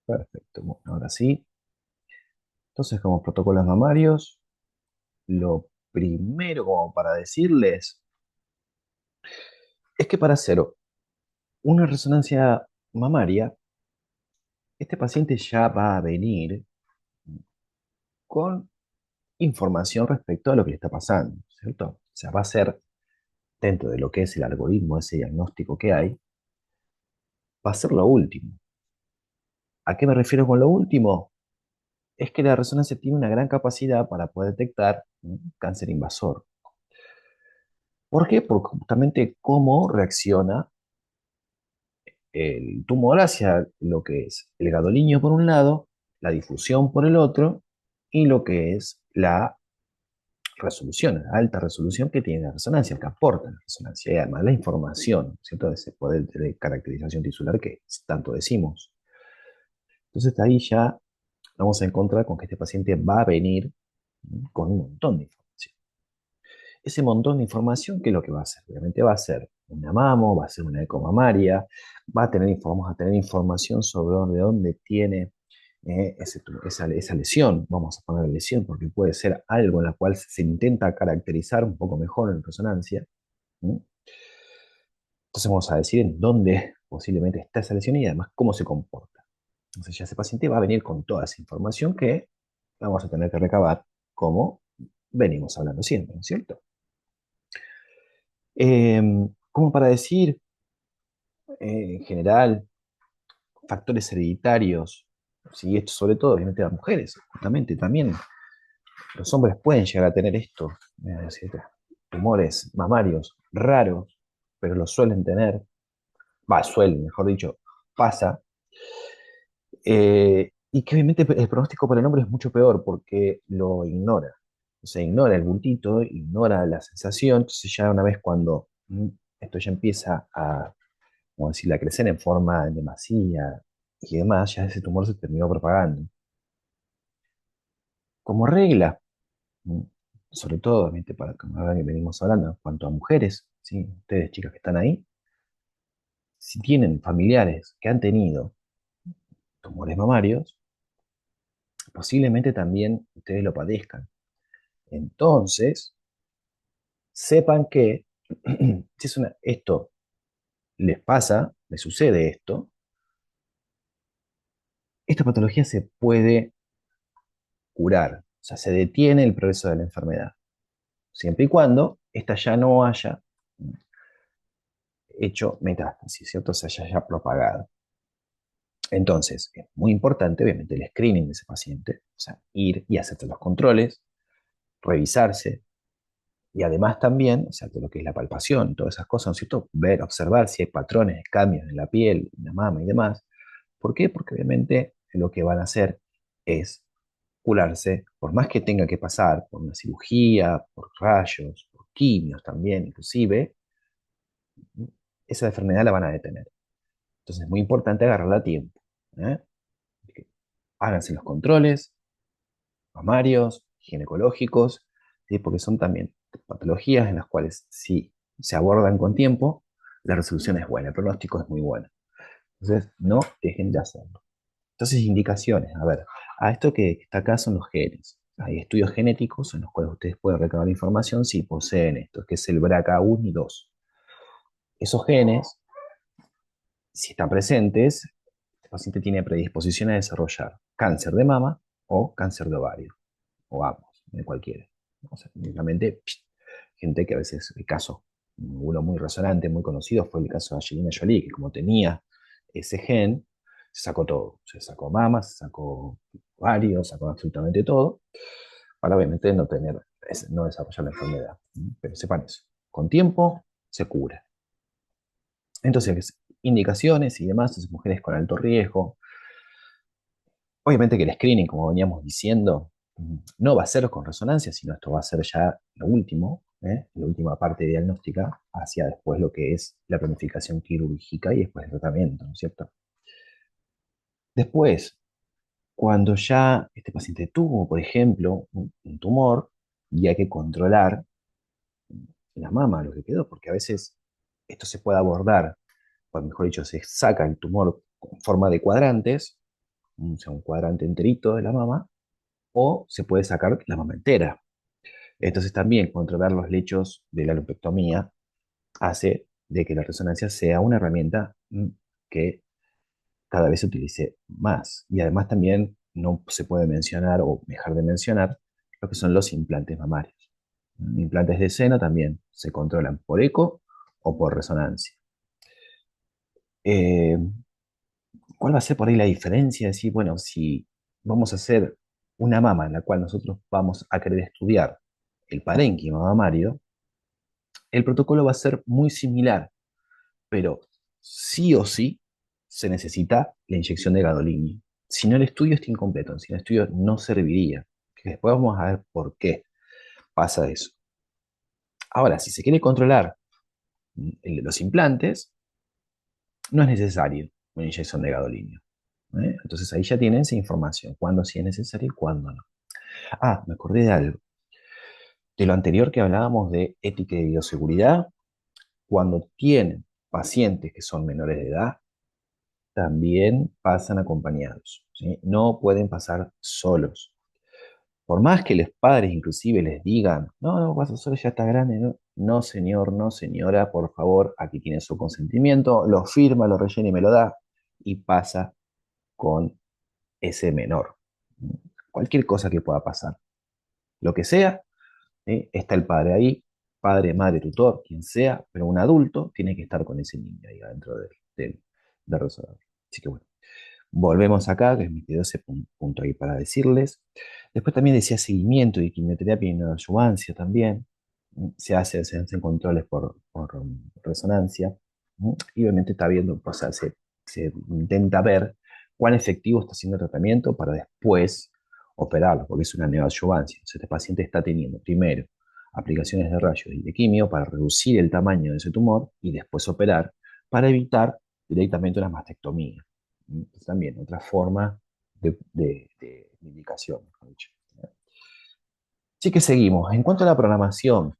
Perfecto. Bueno, ahora sí. Entonces, como protocolos mamarios, lo primero como para decirles es que para hacer una resonancia mamaria, este paciente ya va a venir con información respecto a lo que le está pasando, ¿cierto? O sea, va a ser dentro de lo que es el algoritmo, ese diagnóstico que hay, va a ser lo último. ¿A qué me refiero con lo último? Es que la resonancia tiene una gran capacidad para poder detectar un cáncer invasor. ¿Por qué? Por justamente cómo reacciona el tumor hacia lo que es el gadolinium por un lado, la difusión por el otro, y lo que es la resolución, la alta resolución que tiene la resonancia, que aporta la resonancia, y además la información, ¿cierto? De ese poder de caracterización tisular que tanto decimos. Entonces ahí ya vamos a encontrar con que este paciente va a venir con un montón de información. Ese montón de información, ¿qué es lo que va a hacer? Obviamente va a ser una mamo, va a ser una eco mamaria, vamos a tener información sobre de dónde tiene esa lesión, vamos a poner lesión, porque puede ser algo en la cual se intenta caracterizar un poco mejor en resonancia. ¿Mm? Entonces vamos a decir en dónde posiblemente está esa lesión y además cómo se comporta. Entonces ya ese paciente va a venir con toda esa información que vamos a tener que recabar como venimos hablando siempre, ¿no es cierto? Como para decir, en general, factores hereditarios, ¿sí? Esto sobre todo, obviamente, las mujeres, justamente también. Los hombres pueden llegar a tener esto, es decir, tumores mamarios raros, pero los suelen tener, suelen, mejor dicho, pasa. Y que obviamente el pronóstico para el hombre es mucho peor porque lo ignora. O sea, ignora el bultito, ignora la sensación. Entonces, ya una vez cuando esto ya empieza a, como decir, a crecer en forma de masía y demás, ya ese tumor se terminó propagando. Como regla, mm, sobre todo, obviamente, para como ahora que venimos hablando, en cuanto a mujeres, ¿sí? Ustedes, chicas que están ahí, si tienen familiares que han tenido tumores mamarios, posiblemente también ustedes lo padezcan. Entonces, sepan que si esto les pasa, les sucede esto, esta patología se puede curar, o sea, se detiene el progreso de la enfermedad, siempre y cuando esta ya no haya hecho metástasis, ¿cierto? Se haya ya propagado. Entonces, es muy importante, obviamente, el screening de ese paciente, o sea, ir y hacerse los controles, revisarse, y además también, o sea, todo lo que es la palpación, todas esas cosas, ¿no es cierto? Ver, observar si hay patrones, cambios en la piel, en la mama y demás. ¿Por qué? Porque obviamente lo que van a hacer es curarse, por más que tenga que pasar por una cirugía, por rayos, por quimios también, inclusive, esa enfermedad la van a detener. Entonces es muy importante agarrarla a tiempo. ¿Eh? Háganse los controles mamarios, ginecológicos, ¿sí? Porque son también patologías en las cuales si se abordan con tiempo, la resolución es buena, el pronóstico es muy bueno. Entonces, no dejen de hacerlo. Entonces, indicaciones. A ver, a esto que está acá son los genes. Hay estudios genéticos en los cuales ustedes pueden recabar información si poseen esto, que es el BRCA1 y 2. Esos genes, si están presentes, el paciente tiene predisposición a desarrollar cáncer de mama o cáncer de ovario, o ambos, de cualquiera. O sea, únicamente gente que a veces, el caso, uno muy resonante, muy conocido, fue el caso de Angelina Jolie, que como tenía ese gen, se sacó todo. Se sacó mamas, se sacó ovarios, sacó absolutamente todo, para obviamente no tener, no desarrollar la enfermedad. Pero sepan eso, con tiempo se cura. Entonces, indicaciones y demás, entonces, mujeres con alto riesgo. Obviamente que el screening, como veníamos diciendo, no va a ser con resonancia, sino esto va a ser ya lo último, la última parte diagnóstica, hacia después lo que es la planificación quirúrgica y después el tratamiento, ¿no es cierto? Después, cuando ya este paciente tuvo, por ejemplo, un tumor y hay que controlar la mama, lo que quedó, porque a veces esto se puede abordar, o mejor dicho, se saca el tumor en forma de cuadrantes, o sea, un cuadrante enterito de la mama, o se puede sacar la mama entera. Entonces también controlar los lechos de la lumpectomía hace de que la resonancia sea una herramienta que cada vez se utilice más. Y además también no se puede mencionar o dejar de mencionar lo que son los implantes mamarios. Implantes de seno también se controlan por eco o por resonancia. Eh, ¿Cuál va a ser por ahí la diferencia? Decir, bueno, si vamos a hacer una mama en la cual nosotros vamos a querer estudiar el parénquima mamario, el protocolo va a ser muy similar, pero sí o sí se necesita la inyección de gadolinium. Si no, el estudio está incompleto, si no, el estudio no serviría. Que después vamos a ver por qué pasa eso. Ahora, si se quiere controlar los implantes, no es necesario una inyección de gadolinium. Entonces ahí ya tienen esa información, cuándo sí es necesario y cuándo no. Ah, me acordé de algo. De lo anterior que hablábamos de ética y bioseguridad, cuando tienen pacientes que son menores de edad, también pasan acompañados, ¿sí? No pueden pasar solos. Por más que los padres inclusive les digan, no, no pasa solo, ya está grande, no, no señor, no señora, por favor, aquí tiene su consentimiento, lo firma, lo rellena y me lo da, y pasa con ese menor. Cualquier cosa que pueda pasar, lo que sea, ¿sí? Está el padre ahí, padre, madre, tutor, quien sea, pero un adulto tiene que estar con ese niño ahí adentro del resonador. Así que bueno. Volvemos acá, que me quedó ese punto ahí para decirles. Después también decía seguimiento y quimioterapia y neoadyuvancia también. Se hacen controles por resonancia. Y obviamente está viendo, o sea, se intenta ver cuán efectivo está siendo el tratamiento para después operarlo, porque es una neoadyuvancia. Entonces, este paciente está teniendo primero aplicaciones de rayos y de quimio para reducir el tamaño de ese tumor y después operar para evitar directamente una mastectomía. Es también otra forma de indicación, mejor dicho. Así que seguimos. En cuanto a la programación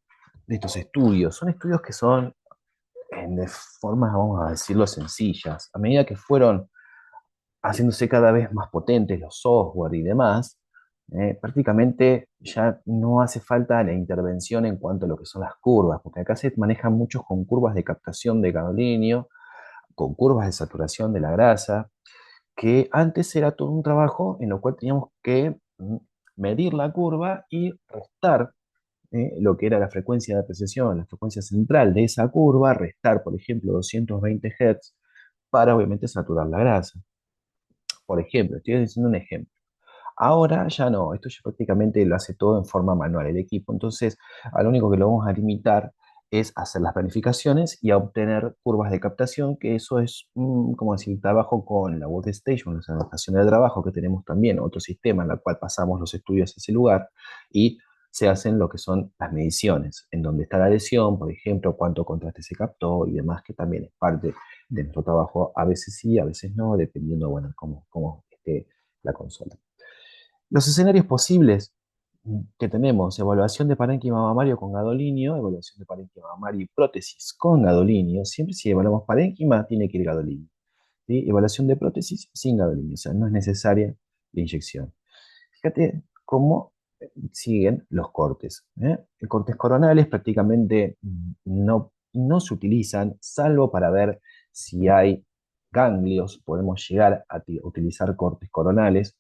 de estos estudios, son estudios que son de formas, vamos a decirlo, sencillas. A medida que fueron haciéndose cada vez más potentes los software y demás, prácticamente ya no hace falta la intervención en cuanto a lo que son las curvas, porque acá se manejan muchos con curvas de captación de gadolinio, con curvas de saturación de la grasa, que antes era todo un trabajo en lo cual teníamos que medir la curva y restar lo que era la frecuencia de apreciación, la frecuencia central de esa curva, restar, por ejemplo, 220 Hz para obviamente saturar la grasa. Por ejemplo, estoy diciendo un ejemplo. Ahora ya no, esto ya prácticamente lo hace todo en forma manual el equipo, entonces a lo único que lo vamos a limitar es hacer las planificaciones y a obtener curvas de captación, que eso es, como decir, trabajo con la workstation, la estación de trabajo, que tenemos también otro sistema en el cual pasamos los estudios a ese lugar y se hacen lo que son las mediciones, en donde está la lesión, por ejemplo, cuánto contraste se captó y demás, que también es parte de nuestro trabajo, a veces sí, a veces no, dependiendo, bueno, cómo esté la consola. Los escenarios posibles que tenemos: evaluación de parénquima mamario con gadolinio, evaluación de parénquima mamario y prótesis con gadolinio. Siempre si evaluamos parénquima, tiene que ir gadolinio. ¿Sí? Evaluación de prótesis sin gadolinio, o sea, no es necesaria la inyección. Fíjate cómo siguen los cortes. Cortes coronales prácticamente no se utilizan, salvo para ver si hay ganglios. Podemos llegar a utilizar cortes coronales.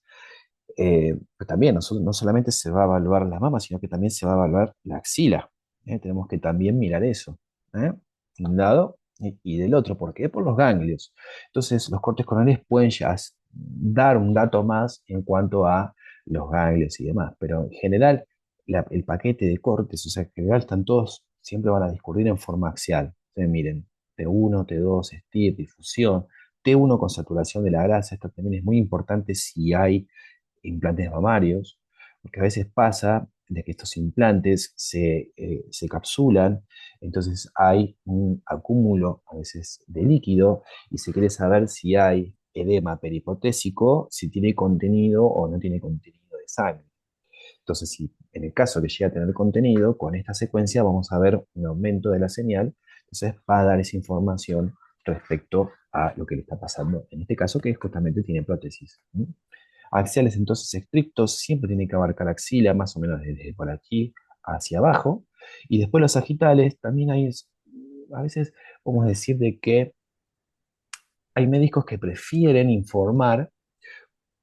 Pues también no solamente se va a evaluar la mama, sino que también se va a evaluar la axila. Tenemos que también mirar eso, de un lado y del otro. ¿Por qué? Por los ganglios. Entonces, los cortes coronales pueden ya dar un dato más en cuanto a los ganglios y demás, pero en general, el paquete de cortes, o sea, en general están todos, siempre van a discurrir en forma axial. Entonces, miren, T1, T2, STIR, difusión, T1 con saturación de la grasa. Esto también es muy importante si hay implantes mamarios, porque a veces pasa de que estos implantes se capsulan, entonces hay un acúmulo a veces de líquido y se quiere saber si hay edema peripotésico, si tiene contenido o no tiene contenido de sangre. Entonces, si en el caso que llegue a tener contenido, con esta secuencia vamos a ver un aumento de la señal, entonces va a dar esa información respecto a lo que le está pasando, en este caso que es justamente tiene prótesis. ¿Mm? Axiales entonces estrictos, siempre tiene que abarcar axila, más o menos desde por aquí hacia abajo. Y después los sagitales, también hay, a veces podemos decir de que hay médicos que prefieren informar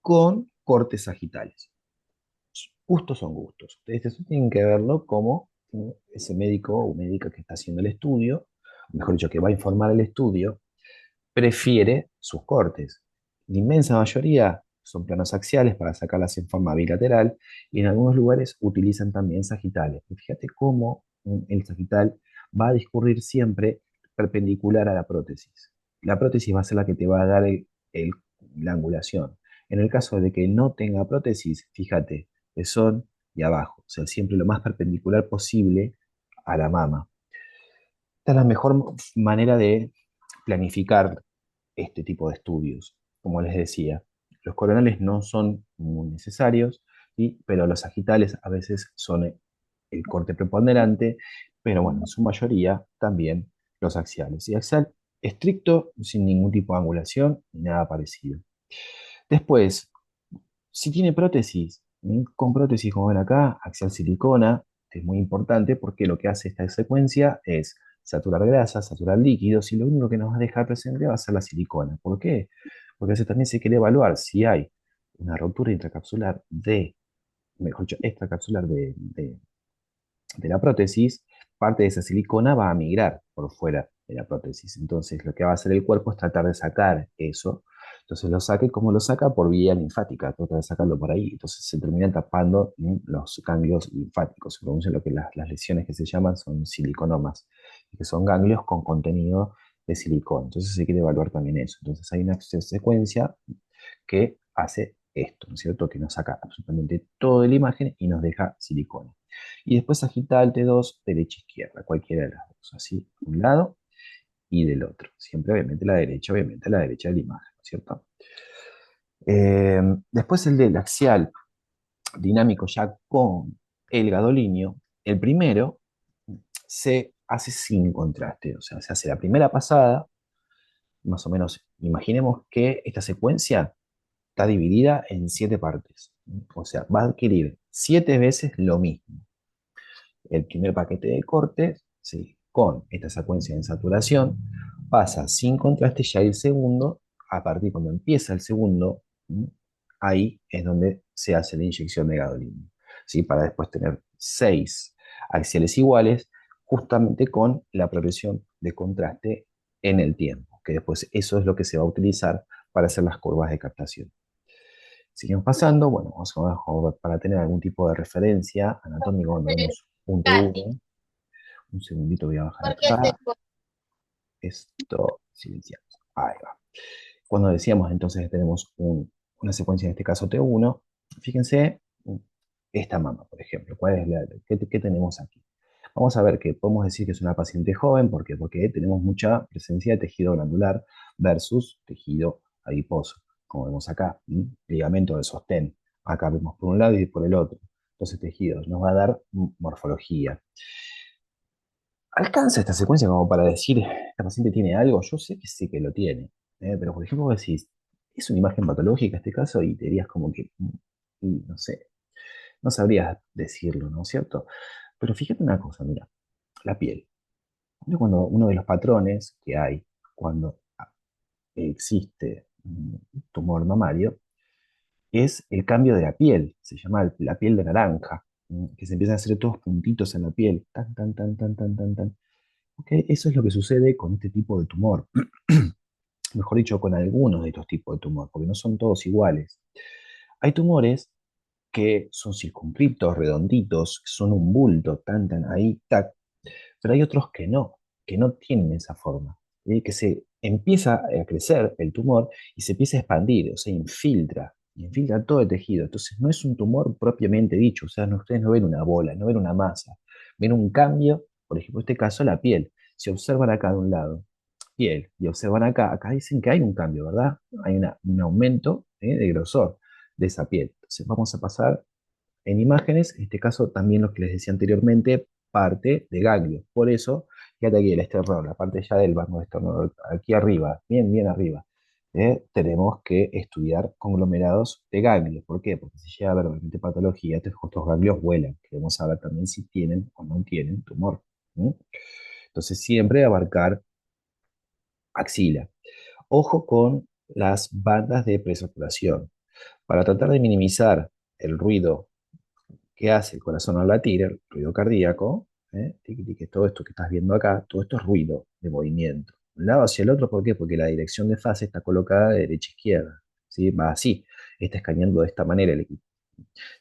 con cortes sagitales. Gustos son gustos. Ustedes eso tienen que verlo como ese médico o médica que está haciendo el estudio, mejor dicho, que va a informar el estudio, prefiere sus cortes. La inmensa mayoría son planos axiales para sacarlas en forma bilateral y en algunos lugares utilizan también sagitales. Y fíjate cómo el sagital va a discurrir siempre perpendicular a la prótesis. La prótesis va a ser la que te va a dar la angulación. En el caso de que no tenga prótesis, fíjate, pezón y abajo, o sea, siempre lo más perpendicular posible a la mama. Esta es la mejor manera de planificar este tipo de estudios. Como les decía, los coronales no son muy necesarios, ¿sí? Pero los sagitales a veces son el corte preponderante, pero bueno, en su mayoría también los axiales. Y axial estricto, sin ningún tipo de angulación ni nada parecido. Después, si tiene prótesis, con prótesis como ven acá, axial silicona, que es muy importante porque lo que hace esta secuencia es saturar grasas, saturar líquidos y lo único que nos va a dejar presente va a ser la silicona. ¿Por qué? Porque eso también se quiere evaluar si hay una rotura intracapsular mejor dicho, extracapsular de la prótesis, parte de esa silicona va a migrar por fuera de la prótesis. Entonces, lo que va a hacer el cuerpo es tratar de sacar eso. Entonces, lo saca y cómo lo saca por vía linfática, trata de sacarlo por ahí. Entonces, se terminan tapando los ganglios linfáticos. Se producen lo que las lesiones que se llaman son siliconomas, que son ganglios con contenido de silicona. Entonces, se quiere evaluar también eso. Entonces, hay una secuencia que hace esto, ¿no es cierto? Que nos saca absolutamente toda la imagen y nos deja silicona. Y después agita el T2 derecha-izquierda, cualquiera de las dos, así, de un lado y del otro. Siempre obviamente la derecha de la imagen, ¿no es cierto? Después el del axial dinámico ya con el gadolinio, el primero se hace sin contraste, o sea, se hace la primera pasada, más o menos, imaginemos que esta secuencia está dividida en 7 partes, o sea, va a adquirir 7 veces lo mismo. El primer paquete de cortes, ¿sí? Con esta secuencia de saturación, pasa sin contraste ya el segundo, a partir cuando empieza el segundo, ahí es donde se hace la inyección de gadolinio, ¿sí? Para después tener 6 axiales iguales, justamente con la progresión de contraste en el tiempo, que después eso es lo que se va a utilizar para hacer las curvas de captación. Seguimos pasando, bueno, vamos a, para tener algún tipo de referencia anatómica cuando vemos un Katy, T1. Un segundito voy a bajar porque acá. Esto silenciamos. Ahí va. Cuando decíamos entonces que tenemos una secuencia, en este caso T1, fíjense esta mama, por ejemplo. ¿Qué tenemos aquí? Vamos a ver que podemos decir que es una paciente joven. ¿Por qué? Porque tenemos mucha presencia de tejido glandular versus tejido adiposo, como vemos acá, ligamento de sostén. Acá vemos por un lado y por el otro. Entonces, tejidos nos va a dar morfología. ¿Alcanza esta secuencia como para decir, esta paciente tiene algo? Yo sé que sí que lo tiene, pero por ejemplo, vos decís, es una imagen patológica este caso y te dirías como que, no sé, no sabrías decirlo, ¿no es cierto? Pero fíjate una cosa, mira, la piel. Cuando uno de los patrones que hay cuando existe un tumor mamario es el cambio de la piel, se llama la piel de naranja, que se empiezan a hacer todos puntitos en la piel, tan, tan, tan, tan, tan, tan, tan. Ok, eso es lo que sucede con este tipo de tumor. Mejor dicho, con algunos de estos tipos de tumor, porque no son todos iguales. Hay tumores que son circunscriptos, redonditos, que son un bulto, tan, tan, ahí, tac, pero hay otros que no tienen esa forma, ¿sí? Que se empieza a crecer el tumor y se empieza a expandir, o sea, infiltra todo el tejido. Entonces no es un tumor propiamente dicho, o sea, ustedes no ven una bola, no ven una masa, ven un cambio, por ejemplo, en este caso la piel. Si observan acá de un lado, piel, y observan acá, acá dicen que hay un cambio, ¿verdad? Hay un aumento de grosor de esa piel. Entonces vamos a pasar en imágenes, en este caso también lo que les decía anteriormente, parte de ganglios. Por eso Fíjate aquí el esternón, la parte ya del vamos esternón, aquí arriba, bien, bien arriba. Tenemos que estudiar conglomerados de ganglios. ¿Por qué? Porque si llega a haber realmente patología, estos ganglios vuelan. Queremos saber también si tienen o no tienen tumor. ¿Mm? Entonces, siempre abarcar axila. Ojo con las bandas de presaturación. Para tratar de minimizar el ruido que hace el corazón al latir, el ruido cardíaco, tiqui, tiqui, todo esto que estás viendo acá, todo esto es ruido de movimiento. De un lado hacia el otro, ¿por qué? Porque la dirección de fase está colocada de derecha a izquierda. ¿Sí? Va así, está escaneando de esta manera el equipo.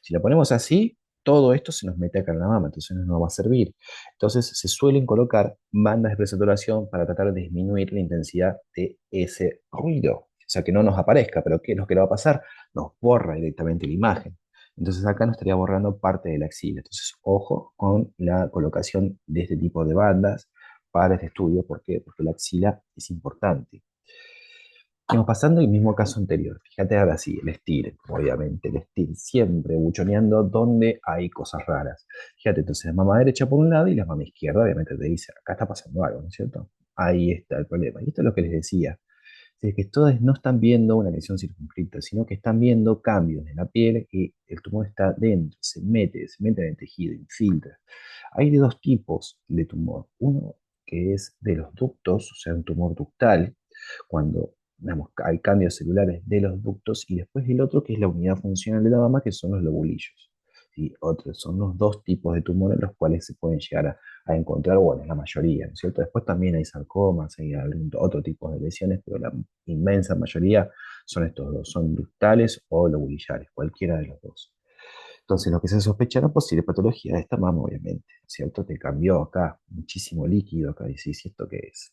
Si la ponemos así, todo esto se nos mete acá en la mama, entonces no nos va a servir. Entonces se suelen colocar bandas de presaturación para tratar de disminuir la intensidad de ese ruido. O sea, que no nos aparezca, pero ¿qué es lo que le va a pasar? Nos borra directamente la imagen. Entonces acá nos estaría borrando parte de la axila. Entonces, ojo con la colocación de este tipo de bandas para este estudio. ¿Por qué? Porque la axila es importante. Estamos pasando el mismo caso anterior. Fíjate ahora sí, el STIR, obviamente, el STIR siempre buchoneando donde hay cosas raras. Fíjate, entonces la mama derecha por un lado y la mama izquierda, obviamente te dice, acá está pasando algo, ¿no es cierto? Ahí está el problema. Y esto es lo que les decía. Es que todos no están viendo una lesión circunscrita, sino que están viendo cambios en la piel y el tumor está dentro, se mete en el tejido, infiltra. Hay de dos tipos de tumor. Uno que es de los ductos, o sea, un tumor ductal, cuando digamos, hay cambios celulares de los ductos, y después el otro que es la unidad funcional de la mama, que son los lobulillos. ¿Sí? Otros son los dos tipos de tumores los cuales se pueden llegar a encontrar, bueno, en la mayoría, ¿no es cierto? Después también hay sarcomas, hay algún otro tipo de lesiones, pero la inmensa mayoría son estos dos, son ductales o lobulillares, cualquiera de los dos. Entonces, lo que se sospecha es una posible patología de esta mama, obviamente, ¿cierto? Te cambió acá muchísimo líquido, acá decís, ¿y esto qué es?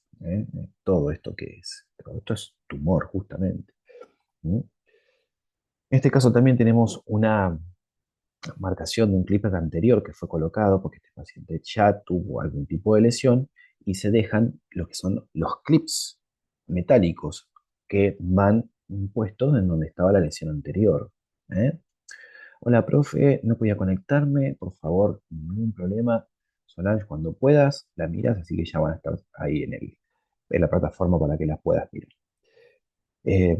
¿Todo esto qué es? Pero esto es tumor, justamente. ¿Mm? En este caso también tenemos una marcación de un clip anterior que fue colocado porque este paciente ya tuvo algún tipo de lesión y se dejan lo que son los clips metálicos que van puestos en donde estaba la lesión anterior. ¿Eh? Hola, profe, no podía conectarme, por favor, ningún problema. Solange, cuando puedas, la miras, así que ya van a estar ahí en la plataforma para que las puedas mirar. Eh,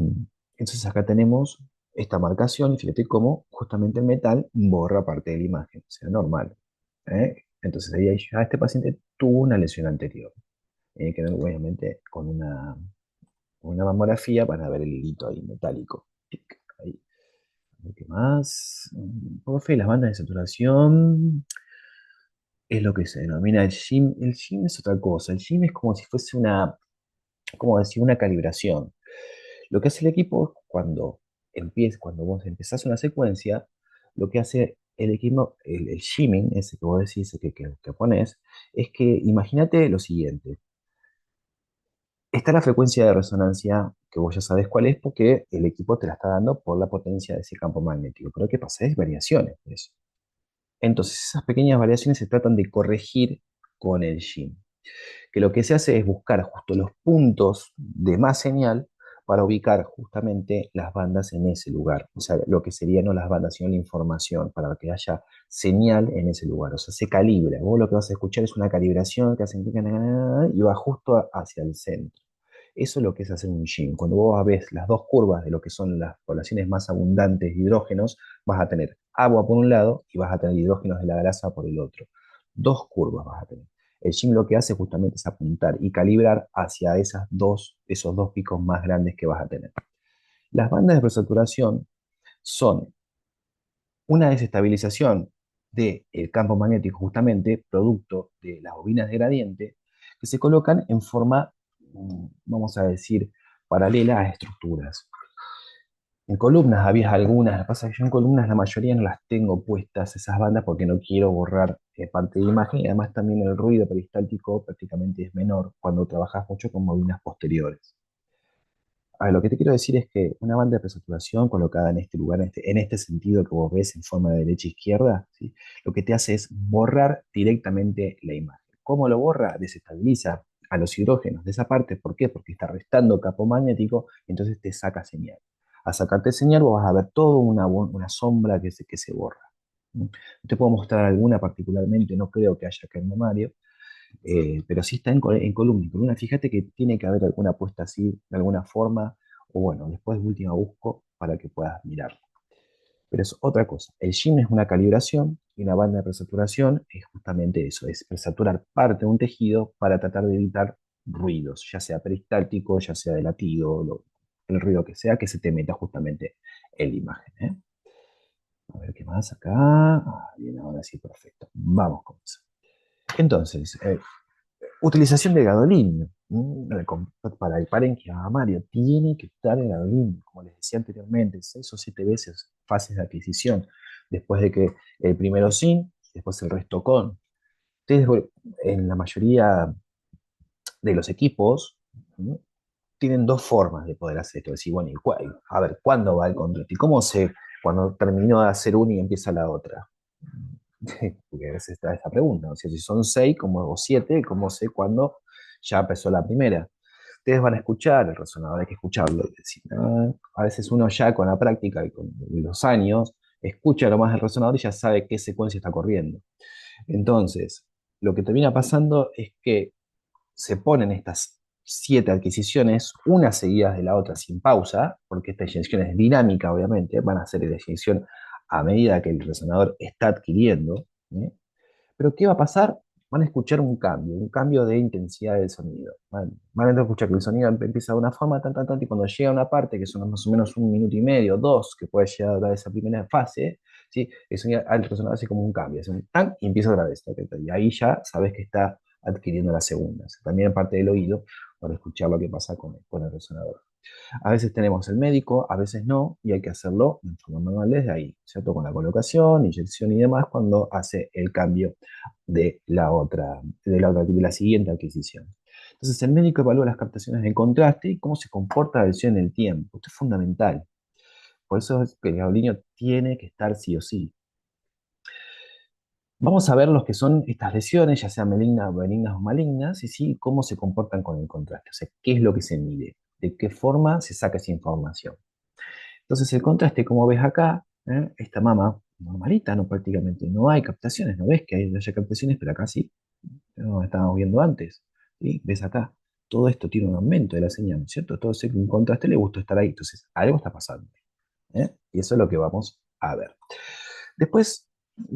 entonces acá tenemos esta marcación y fíjate cómo justamente el metal borra parte de la imagen, o sea, normal. Entonces ahí ya este paciente tuvo una lesión anterior. Que ver obviamente con una mamografía para ver el hilito ahí metálico. Tic, ahí. A ver, ¿qué más? Profe, las bandas de saturación es lo que se denomina el SHIM. El SHIM es otra cosa. El SHIM es como si fuese como decir, una calibración. Lo que hace el equipo cuando vos empezás una secuencia, lo que hace el equipo, el shimming, ese que vos decís, que pones, es que imagínate lo siguiente. Está la frecuencia de resonancia, que vos ya sabés cuál es, porque el equipo te la está dando por la potencia de ese campo magnético. Pero ¿qué pasa? Es variaciones de eso. Entonces, esas pequeñas variaciones se tratan de corregir con el shim, que lo que se hace es buscar justo los puntos de más señal para ubicar justamente las bandas en ese lugar. O sea, lo que sería no las bandas, sino la información, para que haya señal en ese lugar. O sea, se calibra. Vos lo que vas a escuchar es una calibración que hace y va justo hacia el centro. Eso es lo que es hacer un gym. Cuando vos ves las dos curvas de lo que son las poblaciones más abundantes de hidrógenos, vas a tener agua por un lado y vas a tener hidrógenos de la grasa por el otro. Dos curvas vas a tener. El gym lo que hace justamente es apuntar y calibrar hacia esos dos picos más grandes que vas a tener. Las bandas de presaturación son una desestabilización del campo magnético, justamente producto de las bobinas de gradiente, que se colocan en forma, vamos a decir, paralela a estructuras. En columnas había algunas, lo que pasa es que yo en columnas la mayoría no las tengo puestas esas bandas porque no quiero borrar parte de la imagen, y además también el ruido peristáltico prácticamente es menor cuando trabajas mucho con bobinas posteriores. A ver, lo que te quiero decir es que una banda de presaturación colocada en este lugar, en este sentido que vos ves en forma de derecha-izquierda, ¿sí? Lo que te hace es borrar directamente la imagen. ¿Cómo lo borra? Desestabiliza a los hidrógenos de esa parte. ¿Por qué? Porque está restando campo magnético, entonces te saca señal. A sacarte señal vos vas a ver toda una sombra que se borra. ¿Mm? Te puedo mostrar alguna particularmente, no creo que haya acá en Mario, pero sí está en columna. En columna, fíjate que tiene que haber alguna puesta así, de alguna forma, o bueno, después de última busco para que puedas mirarlo. Pero es otra cosa. El gym es una calibración y una banda de presaturación es justamente eso, es presaturar parte de un tejido para tratar de evitar ruidos, ya sea peristáltico, ya sea de latido, el ruido que se te meta justamente en la imagen. ¿Eh? A ver qué más acá. Bien, ahora sí, perfecto. Vamos con eso. Entonces, utilización de gadolinio. Para el parénquima mamario tiene que estar el gadolinio, como les decía anteriormente, 6 o 7 veces fases de adquisición, después de que el primero sin, después el resto con. Ustedes, en la mayoría de los equipos, ¿no? Tienen dos formas de poder hacer esto. Decir, bueno, a ver, ¿cuándo va el contrato? ¿Y cómo sé cuando terminó de hacer una y empieza la otra? Porque a veces está esta pregunta. O sea, si son 6 o 7, ¿cómo sé cuándo ya empezó la primera? Ustedes van a escuchar el resonador, hay que escucharlo. Es decir, a veces uno ya con la práctica y con los años escucha lo más del resonador y ya sabe qué secuencia está corriendo. Entonces, lo que termina pasando es que se ponen estas 7 adquisiciones, unas seguidas de la otra sin pausa, porque esta inyección es dinámica, obviamente, van a hacer la inyección a medida que el resonador está adquiriendo. ¿Eh? Pero ¿qué va a pasar? Van a escuchar un cambio de intensidad del sonido. Van a escuchar que el sonido empieza de una forma, tan, tan, tan, y cuando llega a una parte, que son más o menos 1 minuto y medio, dos, que puede llegar a durar esa primera fase, ¿sí? El sonido al resonador hace como un cambio, hace un tan y empieza otra vez. Y ahí ya sabes que está adquiriendo la segunda. O sea, también en parte del oído para escuchar lo que pasa con el resonador. A veces tenemos el médico, a veces no, y hay que hacerlo en forma manual desde ahí, ¿cierto? Con la colocación, inyección y demás, cuando hace el cambio de la siguiente adquisición. Entonces, el médico evalúa las captaciones de contraste y cómo se comporta la lesión en el tiempo. Esto es fundamental. Por eso es que el gaudinio tiene que estar sí o sí. Vamos a ver los que son estas lesiones, ya sean benignas o malignas, y sí, cómo se comportan con el contraste. O sea, qué es lo que se mide, de qué forma se saca esa información. Entonces, el contraste, como ves acá, esta mama normalita, no prácticamente no hay captaciones, no ves que no haya captaciones, pero acá sí, no estábamos viendo antes. ¿Sí? ¿Ves acá? Todo esto tiene un aumento de la señal, ¿cierto? Todo ese contraste le gusta estar ahí, entonces algo está pasando. Y eso es lo que vamos a ver. Después,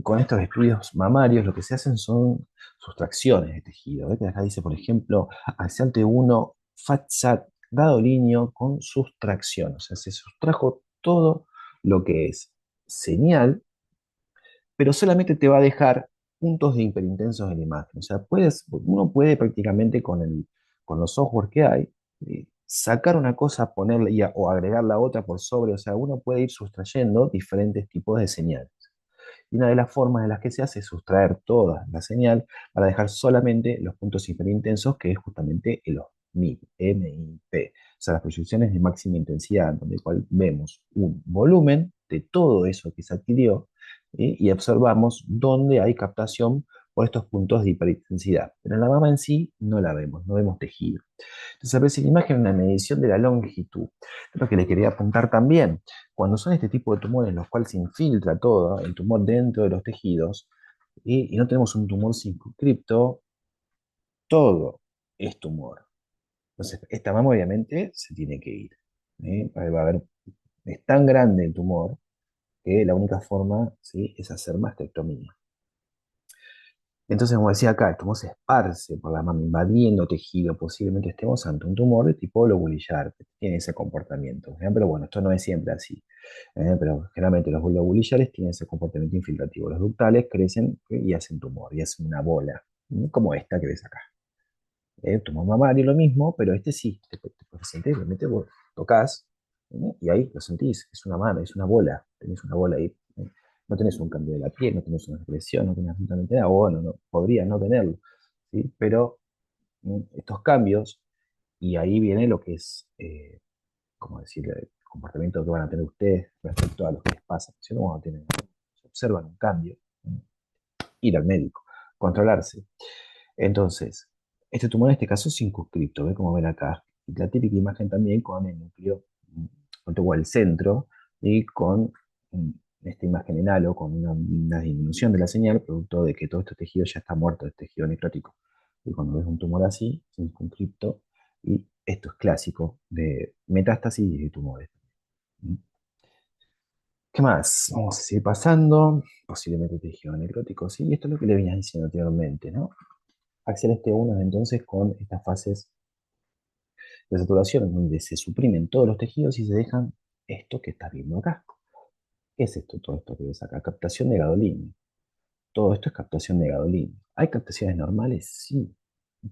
con estos estudios mamarios, lo que se hacen son sustracciones de tejido. ¿Ves? Acá dice, por ejemplo, axiante 1, FATSAT, gadolinio con sustracción. O sea, se sustrajo todo lo que es señal, pero solamente te va a dejar puntos de hiperintensos en la imagen. O sea, uno puede prácticamente con los software que hay, sacar una cosa, ponerle o agregar la otra por sobre. O sea, uno puede ir sustrayendo diferentes tipos de señales. Y una de las formas en las que se hace es sustraer toda la señal para dejar solamente los puntos hiperintensos, que es justamente el MIP, MIP. O sea, las proyecciones de máxima intensidad, donde cual vemos un volumen de todo eso que se adquirió, y observamos dónde hay captación por estos puntos de hiperintensidad. Pero en la mama en sí no la vemos, no vemos tejido. Entonces aparece la imagen una medición de la longitud. Es lo que le quería apuntar también. Cuando son este tipo de tumores en los cuales se infiltra todo el tumor dentro de los tejidos y no tenemos un tumor circunscripto, todo es tumor. Entonces, esta mama obviamente se tiene que ir. Va a haber, es tan grande el tumor que la única forma, ¿sí?, es hacer mastectomía. Entonces, como decía acá, el tumor se esparce por la mama, invadiendo tejido. Posiblemente estemos ante un tumor de tipo lobulillar, que tiene ese comportamiento. Pero bueno, esto no es siempre así. Pero generalmente los lobulillares tienen ese comportamiento infiltrativo. Los ductales crecen y hacen tumor, y hacen una bola, como esta que ves acá. Tumor mamario lo mismo, pero este sí, te puedes sentir, realmente vos tocas, y ahí lo sentís, es una mano, es una bola, tenés una bola ahí. No tenés un cambio de la piel, no tenés una expresión, no tenés absolutamente nada, o bueno, no, podría no tenerlo, ¿sí? Pero estos cambios, y ahí viene lo que es, como decir, el comportamiento que van a tener ustedes respecto a lo que les pasa. Si no, cuando observan un cambio, ir al médico, controlarse. Entonces, este tumor en este caso es circunscripto, ¿ve? Como ven acá. Y la típica imagen también con el núcleo, con todo el centro, y con esta imagen en halo, con una disminución de la señal, producto de que todo este tejido ya está muerto, el tejido necrótico. Y cuando ves un tumor así, circunscripto, y esto es clásico de metástasis y de tumores. ¿Qué más? Vamos a seguir pasando. Posiblemente tejido necrótico, sí, esto es lo que le venía diciendo anteriormente, ¿no? Axial este 1 entonces con estas fases de saturación, donde se suprimen todos los tejidos y se dejan esto que estás viendo acá. ¿Qué es esto? Todo esto que ves acá, captación de gadolínio. Todo esto es captación de gadolínio. ¿Hay captaciones normales? Sí,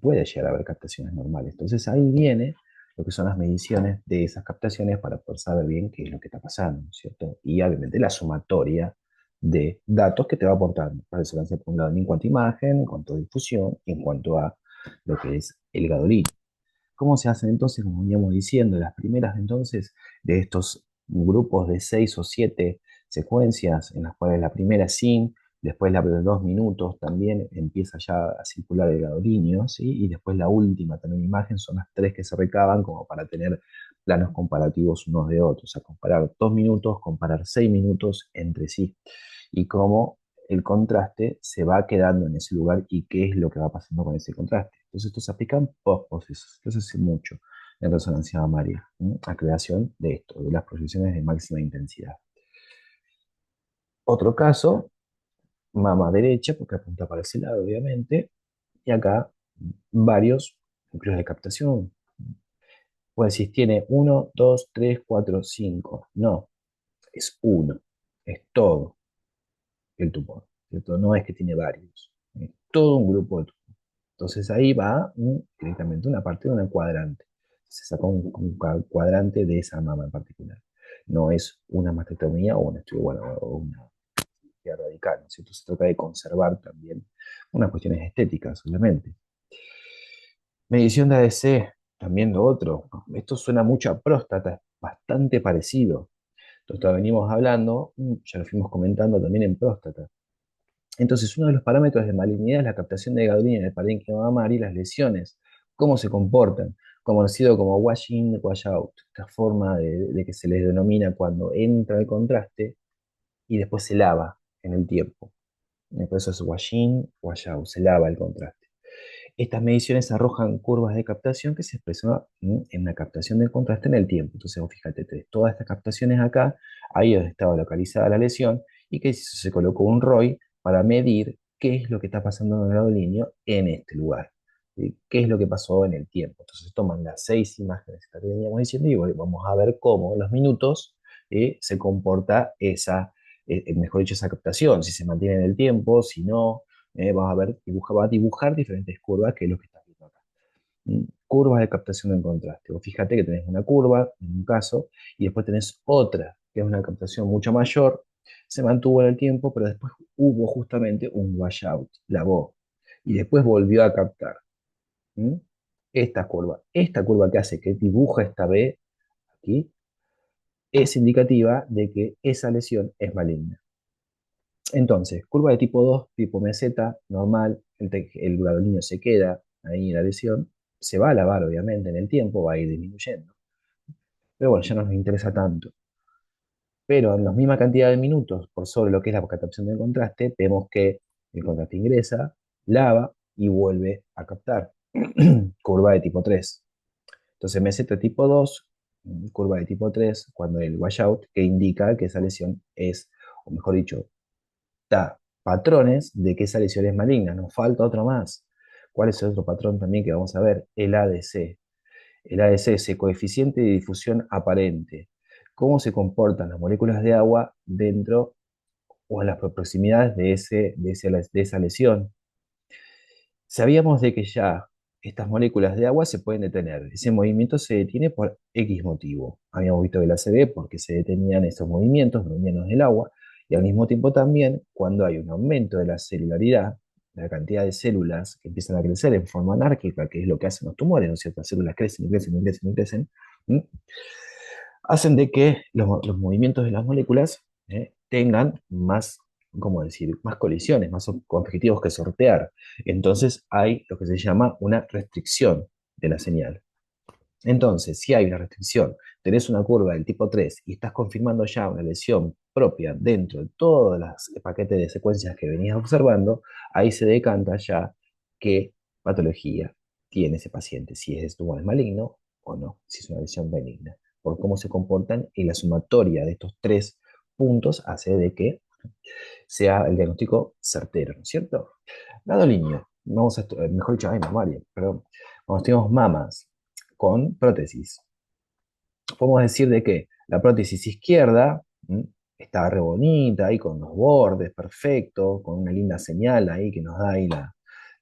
puede llegar a haber captaciones normales. Entonces ahí viene lo que son las mediciones de esas captaciones para poder saber bien qué es lo que está pasando, ¿cierto? Y obviamente la sumatoria de datos que te va aportando la resonancia por un lado en cuanto a imagen, en cuanto a difusión y en cuanto a lo que es el gadolínio. ¿Cómo se hacen entonces, como veníamos diciendo, las primeras entonces de estos grupos de 6 o 7 secuencias, en las cuales la primera sin, después la de 2 minutos también empieza ya a circular el gadolinio, ¿sí? Y después la última también imagen son las tres que se recaban como para tener planos comparativos unos de otros, a comparar 2 minutos, comparar 6 minutos entre sí, y cómo el contraste se va quedando en ese lugar y qué es lo que va pasando con ese contraste. Entonces, esto se aplica en post-procesos. Esto se hace mucho en resonancia mamaria, a creación de esto, de las proyecciones de máxima intensidad. Otro caso, mama derecha, porque apunta para ese lado, obviamente, y acá varios núcleos de captación. Pues si tiene 1, 2, 3, 4, 5. No, es uno, es todo el tumor, ¿cierto? No es que tiene varios, es todo un grupo de tumores. Entonces ahí va directamente una parte de un cuadrante. Se saca un cuadrante de esa mama en particular. No es una mastectomía o un estudio, bueno, o una cirugía radical, ¿no es cierto? Se trata de conservar también unas cuestiones estéticas, obviamente. Medición de ADC, también lo otro. Esto suena mucho a próstata, es bastante parecido. Entonces, venimos hablando, ya lo fuimos comentando también en próstata. Entonces, uno de los parámetros de malignidad es la captación de gaudina en el parénquima mamario y las lesiones, cómo se comportan, conocido como wash in, wash out, esta forma de que se les denomina cuando entra el contraste y después se lava en el tiempo. Por eso es wash in, wash out, se lava el contraste. Estas mediciones arrojan curvas de captación que se expresan en la captación del contraste en el tiempo. Entonces, vos fíjate, tenés todas estas captaciones acá, ahí donde estaba localizada la lesión, y que se colocó un ROI para medir qué es lo que está pasando en el grado líneo en este lugar. ¿Sí? ¿Qué es lo que pasó en el tiempo? Entonces, toman las 6 imágenes que veníamos diciendo y vamos a ver cómo en los minutos se comporta esa, mejor dicho, esa captación, si se mantiene en el tiempo, si no. Vas a ver, va a dibujar diferentes curvas, que es lo que estás viendo acá. Curvas de captación del contraste. Vos fíjate que tenés una curva, en un caso, y después tenés otra, que es una captación mucho mayor, se mantuvo en el tiempo, pero después hubo justamente un washout, lavó, y después volvió a captar. ¿Mm? Esta curva que hace que dibuja esta B aquí, es indicativa de que esa lesión es maligna. Entonces, curva de tipo 2, tipo meseta, normal, el gadolinio se queda ahí en la lesión, se va a lavar obviamente en el tiempo, va a ir disminuyendo. Pero bueno, ya no nos interesa tanto. Pero en la misma cantidad de minutos por sobre lo que es la captación del contraste, vemos que el contraste ingresa, lava y vuelve a captar. Curva de tipo 3. Entonces, meseta tipo 2, curva de tipo 3, cuando el washout, que indica que esa lesión es, o mejor dicho, da patrones de que esa lesión es maligna. Nos falta otro más. ¿Cuál es el otro patrón también que vamos a ver? El ADC. El ADC es el coeficiente de difusión aparente. ¿Cómo se comportan las moléculas de agua dentro o en las proximidades de esa lesión? Sabíamos de que ya estas moléculas de agua se pueden detener. Ese movimiento se detiene por X motivo. Habíamos visto que la ACV porque se detenían esos movimientos, movimientos del agua, y al mismo tiempo también cuando hay un aumento de la celularidad, la cantidad de células que empiezan a crecer en forma anárquica, que es lo que hacen los tumores, ¿no es cierto? Las células crecen y crecen y crecen y crecen, ¿m? Hacen de que los movimientos de las moléculas tengan más, ¿cómo decir?, más colisiones, más objetivos que sortear. Entonces hay lo que se llama una restricción de la señal. Entonces, si hay una restricción, tenés una curva del tipo 3 y estás confirmando ya una lesión propia dentro de todos los paquetes de secuencias que venías observando, ahí se decanta ya que patología tiene ese paciente, si es tumor maligno o no, si es una lesión benigna, por cómo se comportan y la sumatoria de estos tres puntos hace de que sea el diagnóstico certero, ¿no es cierto? Dado niño, mejor dicho, ay, mamaria, perdón, cuando tenemos mamas con prótesis, podemos decir de que la prótesis izquierda está re bonita, ahí con los bordes perfectos, con una linda señal ahí que nos da ahí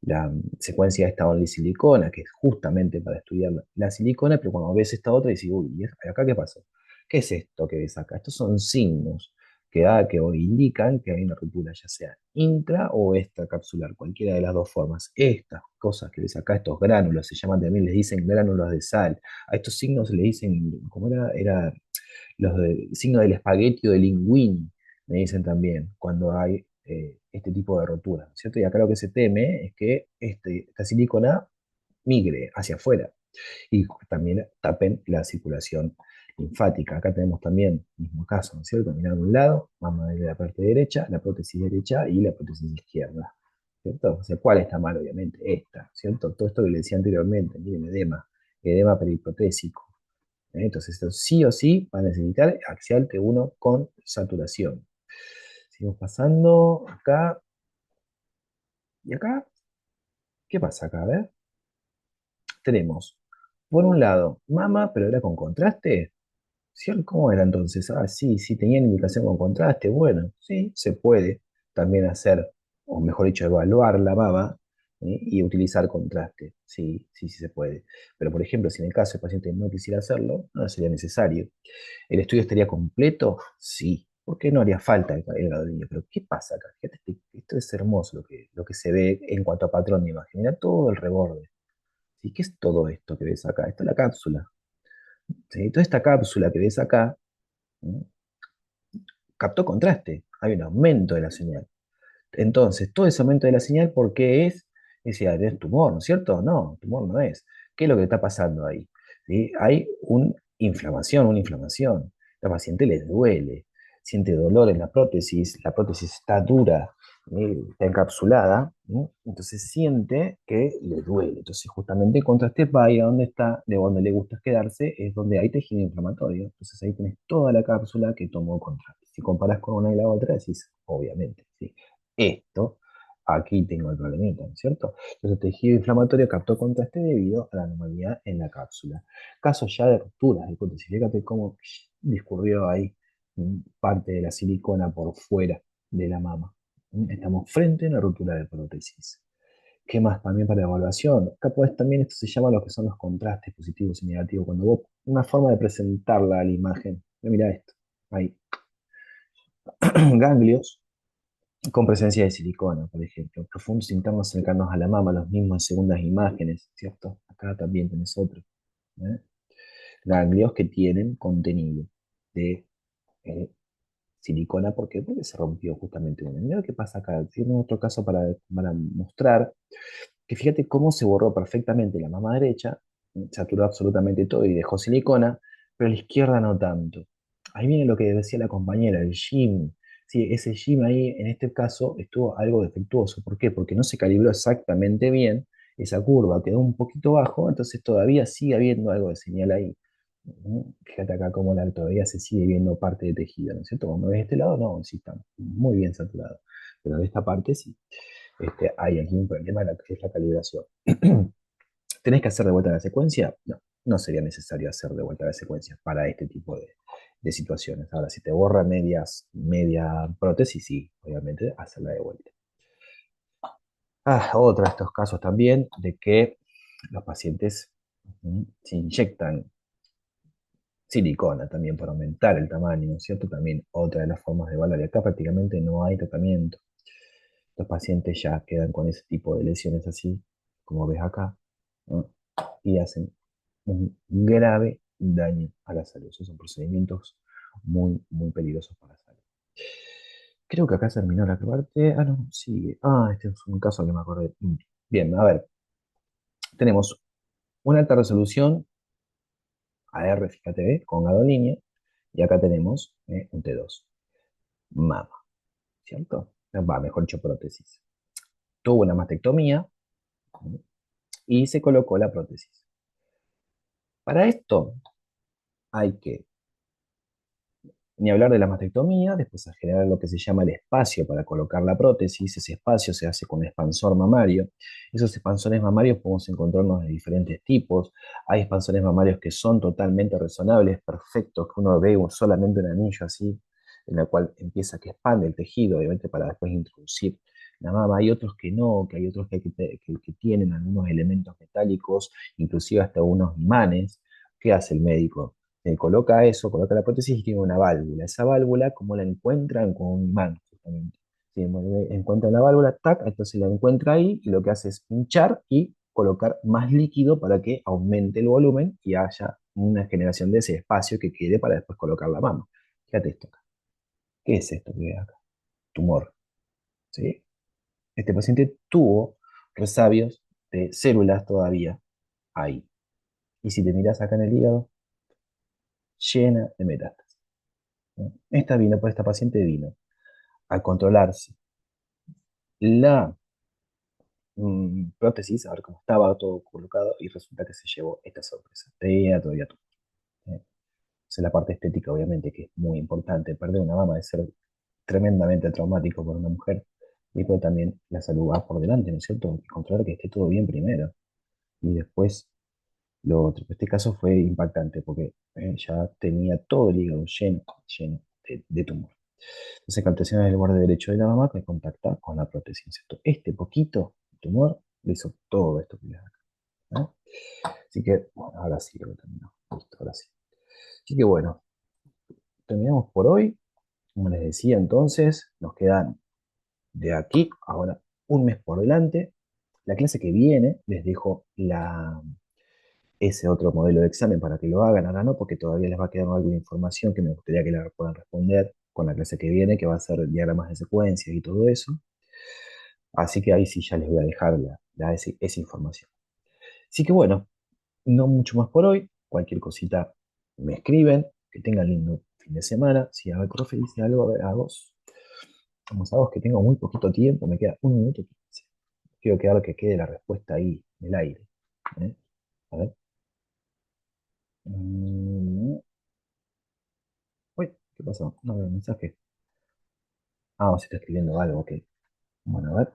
la secuencia de esta only silicona, que es justamente para estudiar la silicona, pero cuando ves esta otra dices, uy, ¿y acá qué pasó? ¿Qué es esto que ves acá? Estos son signos que indican que hay una ruptura, ya sea intra o extracapsular, cualquiera de las dos formas. Estas cosas que ves acá, estos gránulos, se llaman también, les dicen gránulos de sal. A estos signos le dicen, ¿cómo era? Era los signos del espagueti o del linguini, me dicen también, cuando hay este tipo de rotura, ¿no es cierto? Y acá lo que se teme es que esta silicona migre hacia afuera y también tapen la circulación linfática. Acá tenemos también el mismo caso, ¿no es cierto? Mirando un lado, mama de la parte derecha, la prótesis derecha y la prótesis izquierda, ¿cierto? O sea, ¿cuál está mal? Obviamente, esta, ¿cierto? Todo esto que le decía anteriormente, miren, edema periprotésico. Entonces, esto sí o sí va a necesitar axial T1 con saturación. Seguimos pasando acá y acá. ¿Qué pasa acá? A ver. Tenemos, por un lado, mama, pero era con contraste. ¿Cierto? ¿Cómo era entonces? Ah, sí, sí, tenía indicación con contraste. Bueno, sí, se puede también hacer, o mejor dicho, evaluar la baba y utilizar contraste. Sí, sí, sí se puede. Pero, por ejemplo, si en el caso el paciente no quisiera hacerlo, no sería necesario. ¿El estudio estaría completo? Sí. ¿Por qué no haría falta el grado de niño? Pero, ¿qué pasa acá? Fíjate, esto es hermoso lo que se ve en cuanto a patrón de imagen. Mira todo el reborde. ¿Sí? ¿Qué es todo esto que ves acá? Esta es la cápsula. ¿Sí? Toda esta cápsula que ves acá ¿no? captó contraste, hay un aumento de la señal. Entonces, todo ese aumento de la señal, ¿por qué es? Decía, es tumor, ¿no es cierto? No, tumor no es. ¿Qué es lo que está pasando ahí? ¿Sí? Hay una inflamación, una inflamación. La paciente le duele, siente dolor en la prótesis está dura, está encapsulada, ¿no? Entonces siente que le duele. Entonces, justamente el contraste va a ir a donde está, de donde le gusta quedarse, es donde hay tejido inflamatorio. Entonces ahí tenés toda la cápsula que tomó contraste. Si comparas con una y la otra, decís, obviamente, ¿sí? Esto, aquí tengo el problemita, ¿no es cierto? Entonces, el tejido inflamatorio captó contraste debido a la anomalía en la cápsula. Casos ya de rupturas de prótesis, fíjate cómo discurrió ahí parte de la silicona por fuera de la mama. Estamos frente a una ruptura de prótesis. ¿Qué más también para evaluación? Acá podés también, esto se llama lo que son los contrastes positivos y negativos. Cuando vos, una forma de presentarla a la imagen. Mira esto, hay ganglios con presencia de silicona, por ejemplo, profundos internos cercanos a la mama, los mismos en segundas imágenes, ¿cierto? Acá también tenés otro. ¿Eh? Ganglios que tienen contenido de eh, silicona, ¿por qué? Porque se rompió justamente uno. Mira lo que pasa acá. Tiene otro caso para mostrar que fíjate cómo se borró perfectamente la mama derecha, saturó absolutamente todo y dejó silicona, pero la izquierda no tanto. Ahí viene lo que decía la compañera, el shim. Sí, ese shim ahí, en este caso, estuvo algo defectuoso. ¿Por qué? Porque no se calibró exactamente bien esa curva, quedó un poquito bajo, entonces todavía sigue habiendo algo de señal ahí. Fíjate acá cómo todavía se sigue viendo parte de tejido, ¿no es cierto? Cuando ves este lado, no, sí está muy bien saturado, pero de esta parte sí. Hay aquí un problema que es la calibración. ¿Tenés que hacer de vuelta la secuencia? No, no sería necesario hacer de vuelta la secuencia para este tipo de situaciones. Ahora, si te borra media prótesis, sí, obviamente, hacerla de vuelta. Otro de estos casos también de que los pacientes se inyectan silicona también para aumentar el tamaño, ¿no es cierto? También otra de las formas de evaluar. Y acá prácticamente no hay tratamiento. Los pacientes ya quedan con ese tipo de lesiones así, como ves acá, ¿no? Y hacen un grave daño a la salud. Esos son procedimientos muy, muy peligrosos para la salud. Creo que acá terminó la parte. Ah, no, sigue. Este es un caso que me acordé. Bien, a ver. Tenemos una alta resolución AR, fíjate, con gadolinio. Y acá tenemos un T2, mama, ¿cierto? Va, mejor dicho, prótesis. Tuvo una mastectomía, ¿no? y se colocó la prótesis. Para esto hay que ni hablar de la mastectomía, después a generar lo que se llama el espacio para colocar la prótesis. Ese espacio se hace con expansor mamario. Esos expansores mamarios podemos encontrarnos de diferentes tipos. Hay expansores mamarios que son totalmente resonables, perfectos, que uno ve solamente un anillo así, en la cual empieza que expande el tejido, obviamente para después introducir la mama. Hay otros que no, que hay otros que tienen algunos elementos metálicos, inclusive hasta unos imanes. ¿Qué hace el médico? Coloca eso, coloca la prótesis y tiene una válvula. Esa válvula, ¿cómo la encuentran? Con un imán, justamente. Si encuentra la válvula, tac, entonces la encuentra ahí y lo que hace es pinchar y colocar más líquido para que aumente el volumen y haya una generación de ese espacio que quede para después colocar la mama. Fíjate esto acá. ¿Qué es esto que ve acá? Tumor. ¿Sí? Este paciente tuvo resabios de células todavía ahí. Y si te miras acá en el hígado, llena de metástasis. ¿No? Esta paciente vino a controlarse la prótesis, a ver cómo estaba todo colocado, y resulta que se llevó esta sorpresa. Todavía todo. Esa es la parte estética, obviamente, que es muy importante. Perder una mama debe ser tremendamente traumático para una mujer, y pero también la salud va por delante, ¿no es cierto? Y controlar que esté todo bien primero, y después lo otro. Este caso fue impactante porque ya tenía todo el hígado lleno de tumor. Entonces, captaciones del borde derecho de la mama que contacta con la prótesis, ¿no es cierto? Este poquito tumor le hizo todo esto que le da acá, ¿no? Así que, bueno, ahora sí lo terminó. Listo, ahora sí. Así que bueno, terminamos por hoy. Como les decía entonces, nos quedan de aquí ahora un mes por delante. La clase que viene les dejo ese otro modelo de examen para que lo hagan. Ahora no, porque todavía les va a quedar algo de información que me gustaría que la puedan responder con la clase que viene, que va a ser diagramas de secuencias y todo eso. Así que ahí sí ya les voy a dejar esa información. Así que bueno, no mucho más por hoy. Cualquier cosita me escriben. Que tengan lindo fin de semana. Si a ver, profe dice algo, a ver, a vos. Vamos a vos, que tengo muy poquito tiempo. Me queda 1 minuto 15. Quiero que quede la respuesta ahí, en el aire. ¿Eh? A ver. Mm, Uy, ¿qué pasó? No veo el mensaje. Ah, se está escribiendo algo, ok. Bueno, a ver.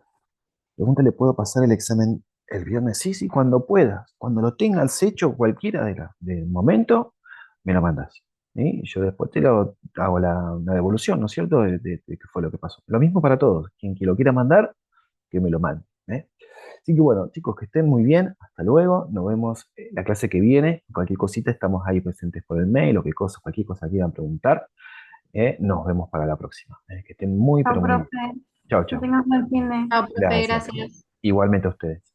Pregúntale, ¿puedo pasar el examen el viernes? Sí, sí, cuando puedas. Cuando lo tengas hecho cualquiera del momento, me lo mandas. ¿Sí? Y yo después te lo hago la devolución, ¿no es cierto? De qué fue lo que pasó. Lo mismo para todos. Quien que lo quiera mandar, que me lo mande. ¿Eh? Así que bueno, chicos, que estén muy bien. Hasta luego. Nos vemos la clase que viene. Cualquier cosita, estamos ahí presentes por el mail o qué cosa, cualquier cosa que quieran preguntar. Nos vemos para la próxima. Que estén muy, Chao, pero muy bien. profe. Chao, Que chao. tengas buen fin de. Ah, profe, Gracias. gracias. Igualmente a ustedes.